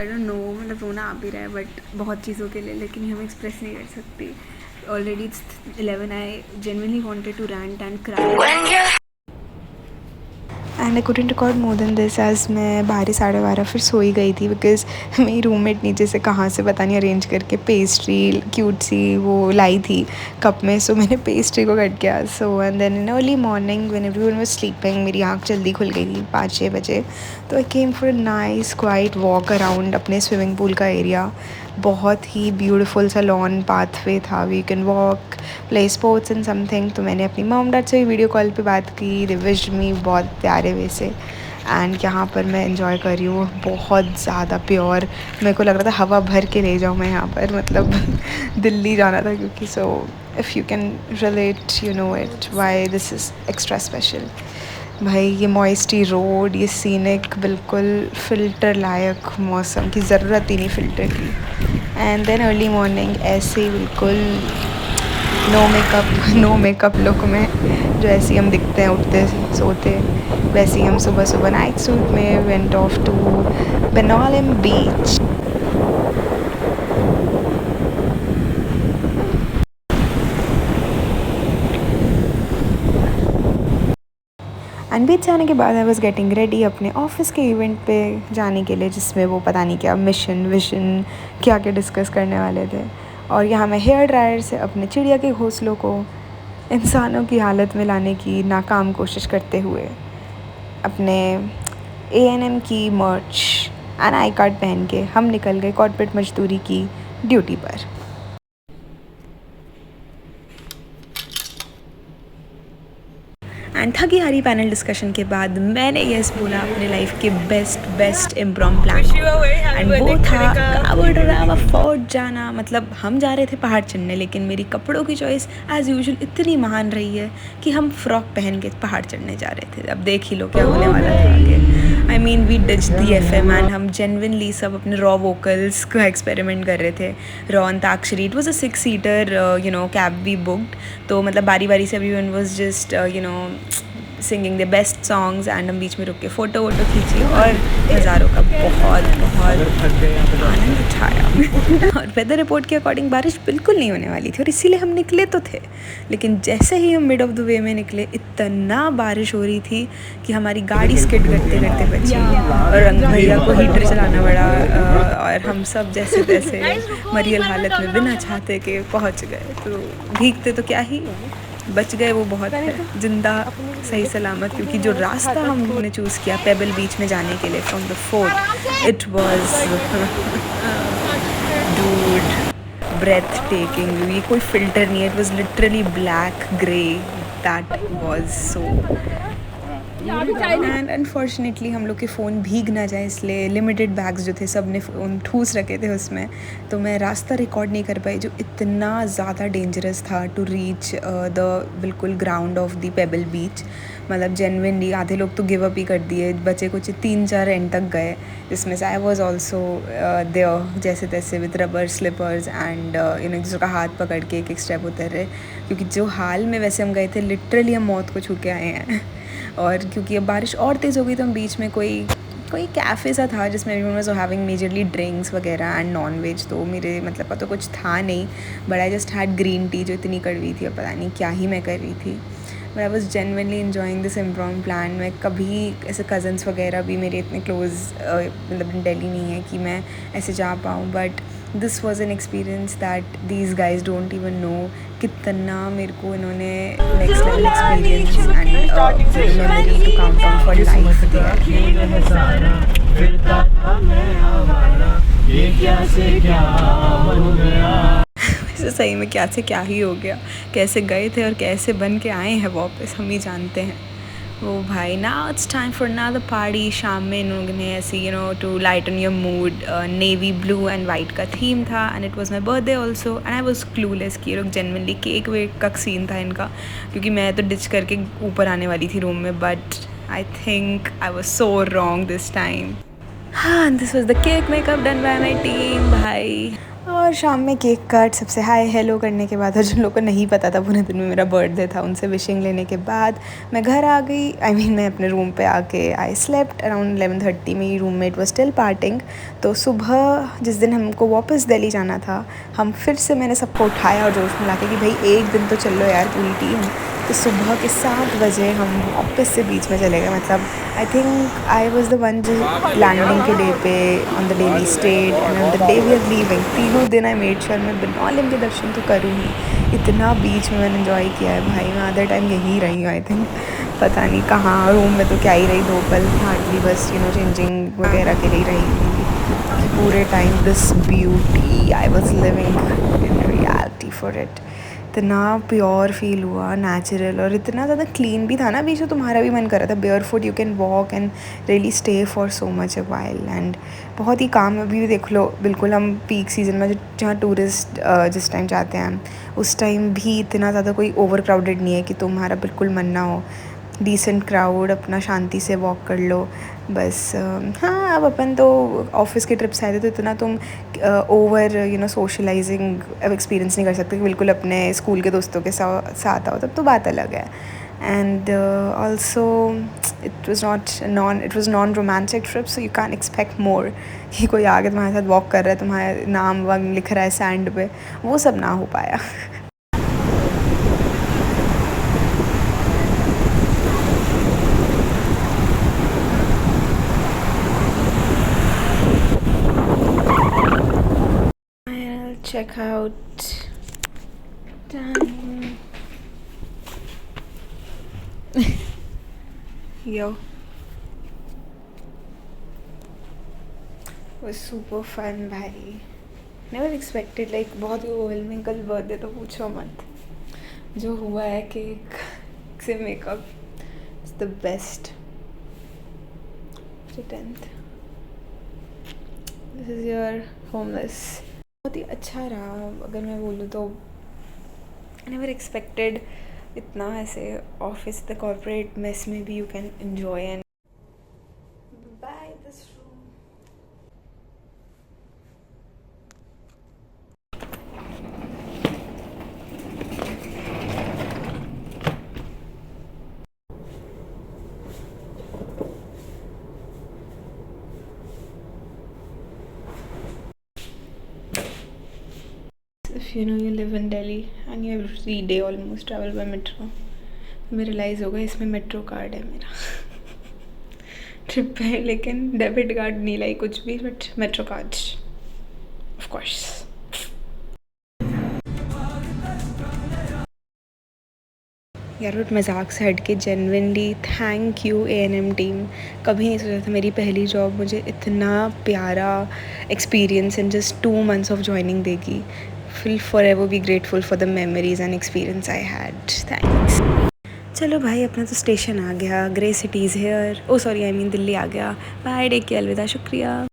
I don't know, मतलब रोना आ भी रहा है बट बहुत चीज़ों के लिए, लेकिन हम एक्सप्रेस नहीं कर सकती. Already it's 11. I genuinely wanted to rant and cry. And I couldn't record more than this as मैं 12 साढ़े 12 फिर सोई गई थी बिकॉज मेरी रूममेट नीचे से कहाँ से पता नहीं अरेंज करके पेस्ट्री क्यूट सी वो लाई थी कप में. सो मैंने पेस्ट्री को कट किया. So and then in early morning when everyone was sleeping मेरी आँख जल्दी खुल गई थी 5-6 बजे. तो I came for a nice quiet walk around अपने स्विमिंग पूल का एरिया. बहुत ही ब्यूटीफुल सा लॉन पाथवे था. We can walk play sports and something. तो मैंने अपनी मॉम डैड से भी वीडियो कॉल पे बात की. दे विश्ड मी बहुत प्यारे वे से. एंड यहाँ पर मैं इन्जॉय कर रही हूँ बहुत ज़्यादा प्योर. मेरे को लग रहा था हवा भर के ले जाऊँ मैं यहाँ पर, मतलब दिल्ली जाना था क्योंकि. So if you can relate you know it why this is extra special. भाई ये मॉइस्टी रोड, ये सीनिक, बिल्कुल फ़िल्टर लायक मौसम की ज़रूरत ही नहीं फ़िल्टर की. एंड देन अर्ली मॉर्निंग ऐसे ही बिल्कुल नो मेकअप लुक में जो ऐसे ही हम दिखते हैं उठते सोते, वैसे ही हम सुबह सुबह नाइट सूट में went off to Benaulim beach. And beach जाने के बाद आई वॉज गेटिंग रेडी अपने ऑफिस के इवेंट पे जाने के लिए, जिसमें वो पता नहीं क्या मिशन विशन क्या क्या डिस्कस करने वाले थे. और यहाँ मैं हेयर ड्रायर से अपने चिड़िया के घोंसलों को इंसानों की हालत में लाने की नाकाम कोशिश करते हुए अपने A&M की मर्च एंड आई कार्ड पहन के हम निकल गए कॉर्पोरेट मजदूरी की ड्यूटी पर. एंड थकी हारी पैनल डिस्कशन के बाद मैंने यस बोला अपने लाइफ के बेस्ट इम्प्रॉम प्लान. एंड वो था कावड़रामा फोर्ट जाना. मतलब हम जा रहे थे पहाड़ चढ़ने, लेकिन मेरी कपड़ों की चॉइस एज़ यूजुअल इतनी महान रही है कि हम फ्रॉक पहन के पहाड़ चढ़ने जा रहे थे. अब देख ही लो क्या होने वाला था आगे. I mean we ditch the FM and हम जेनविनली सब अपने रॉ वोकल्स का एक्सपेरिमेंट कर रहे थे. Raw antakshari, it was a 6-सीटर कैब वी बुकड. तो मतलब बारी बारी से everyone was just singing the best songs. And हम बीच में रुक के फ़ोटो वोटो खींची और नज़ारों का बहुत आनंद उठाया. और वेदर रिपोर्ट के अकॉर्डिंग बारिश बिल्कुल नहीं होने वाली थी और इसीलिए हम निकले तो थे. लेकिन जैसे ही हम मिड ऑफ द वे में निकले इतना बारिश हो रही थी कि हमारी गाड़ी स्किड करते करते बची. और रंग भैया को हीटर चलाना पड़ा. और हम सब जैसे तैसे मरियल हालत में बिना चाहते के पहुंच गए. तो भीगते तो क्या ही, बच गए वो बहुत है, जिंदा सही सलामत. क्योंकि जो रास्ता हमने चूज़ किया पेबल बीच में जाने के लिए from the fort, it was dude breathtaking. ये कोई फिल्टर नहीं है. It was literally black grey. That was so. And unfortunately हम लोग के फ़ोन भीग ना जाए इसलिए लिमिटेड बैग्स जो थे सब ने फ़ोन ठूस रखे थे उसमें. तो मैं रास्ता रिकॉर्ड नहीं कर पाई जो इतना ज़्यादा डेंजरस था टू रीच द बिल्कुल ग्राउंड ऑफ द पेबल बीच. मतलब जेनविनली आधे लोग तो गिव अप ही कर दिए, बचे कुछ 3-4 एंड तक गए, जिसमें से आई वॉज ऑल्सो देयर जैसे तैसे विद रबर स्लिपर्स एंड एक दूसरे का हाथ पकड़ के एक स्टेप उतर रहे. क्योंकि जो हाल में वैसे हम गए थे लिटरली हम मौत को छू के आए हैं. और क्योंकि अब बारिश और तेज़ हो गई तो हम बीच में कोई कैफ़े सा था जिसमें everyone was having majorly drinks वगैरह एंड नॉन वेज. तो मेरे मतलब का तो कुछ था नहीं, but I just had green tea जो इतनी कड़वी थी. अब पता नहीं क्या ही मैं कर रही थी, but I was genuinely enjoying this impromptu plan. मैं कभी ऐसे कज़न्स वगैरह भी मेरे इतने क्लोज मतलब दिल्ली नहीं है कि मैं ऐसे जा पाऊँ. But this was an experience that these guys don't even know कितना मेरे को इन्होंने next level experience and memory to count on for life दिया. वैसे सही में क्या से क्या ही हो गया, कैसे गए थे और कैसे बन के आए हैं वापस हम ही जानते हैं. वो भाई now it's time for another party. शाम में इन लोगों ने ऐसे to lighten your mood navy blue and white का थीम था. And it was my birthday also and I was clueless कि ये लोग जेनविनली केक वेक का सीन था इनका. क्योंकि मैं तो डिच करके ऊपर आने वाली थी रूम में, but I think I was so wrong this time. हाँ, this was the cake makeup done by my team भाई। और शाम में केक कट, सबसे हाय हेलो करने के बाद, और जिन लोगों को नहीं पता था पूरे दिन में मेरा बर्थडे था, उनसे विशिंग लेने के बाद मैं घर आ गई। मैं अपने रूम पे आके आई स्लेप्ट अराउंड 11:30। मेरी रूममेट वाज स्टिल पार्टिंग। तो सुबह जिस दिन हमको वापस दिल्ली जाना था, हम फिर से मैंने सबको उठाया और जोश में ला के कि भाई एक दिन तो चलो यार पूरी टीम। तो सुबह के 7 बजे हम वापस से बीच में चले गए। मतलब I think I was the one जो लैंडिंग के डे पे on the day we stayed and on the day we are leaving, तीनों दिन आई मेड श्योर मैं बिनौलिम के दर्शन तो करूँ ही। इतना बीच में मैंने इन्जॉय किया है भाई। मैं अदर टाइम यहीं रही हूँ आई थिंक, पता नहीं कहाँ। रूम में तो क्या ही रही, 2 पल हार्डली, बस चेंजिंग वगैरह के लिए रही थी पूरे time. This beauty I was living in reality for it. इतना प्योर फील हुआ, नेचुरल, और इतना ज़्यादा क्लीन भी था ना बीच में। तुम्हारा भी मन कर रहा था bear foot you can walk and really stay for so much a while. And बहुत ही काम अभी भी देख लो, बिल्कुल हम पीक सीज़न में जहाँ टूरिस्ट जिस टाइम जाते हैं उस टाइम भी इतना ज़्यादा कोई ओवर क्राउडेड नहीं है कि तुम्हारा बिल्कुल मन ना हो। डिसेंट क्राउड, अपना शांति से वॉक कर लो बस। हाँ, अब अपन तो ऑफिस के ट्रिप्स आए थे तो इतना तुम ओवर सोशलाइजिंग अब एक्सपीरियंस नहीं कर सकते कि बिल्कुल अपने स्कूल के दोस्तों के साथ आओ, तब तो बात अलग है। And also it was non romantic trip, so you can expect more कि कोई आगे तुम्हारे साथ वॉक कर रहा है, तुम्हारा नाम वाम लिख रहा है सैंड पे, वो सब ना हो पाया। I'll check out time. Yo, was super fun भाई। Never expected, like बहुत ही ओवरवेलमिंग। कल बर्थडे तो पूछो मत, जो हुआ है केक से makeup is the best. 10th, this is your homeless. बहुत ही अच्छा रहा अगर मैं बोलूँ तो। नेवर एक्सपेक्टेड इतना ऐसे ऑफिस द कॉर्पोरेट मेस में भी you can enjoy and by this room. If you know you live in Delhi and you every day almost travel by metro, हमें रियलाइज़ होगा इसमें मेट्रो कार्ड है मेरा। Trip पे लेकिन डेबिट कार्ड नहीं लाई कुछ भी, but metro card of course. यार बट मजाक से हट के genuinely thank you A&M team. कभी नहीं सोचा था मेरी पहली जॉब मुझे इतना प्यारा experience in just 2 months of joining देगी। Will for ever be grateful for the memories and experience I had. Thanks. चलो भाई, अपना तो स्टेशन आ गया, grey cities here, oh sorry I mean Delhi आ गया। बाय, टेक केयर, अलविदा, शुक्रिया।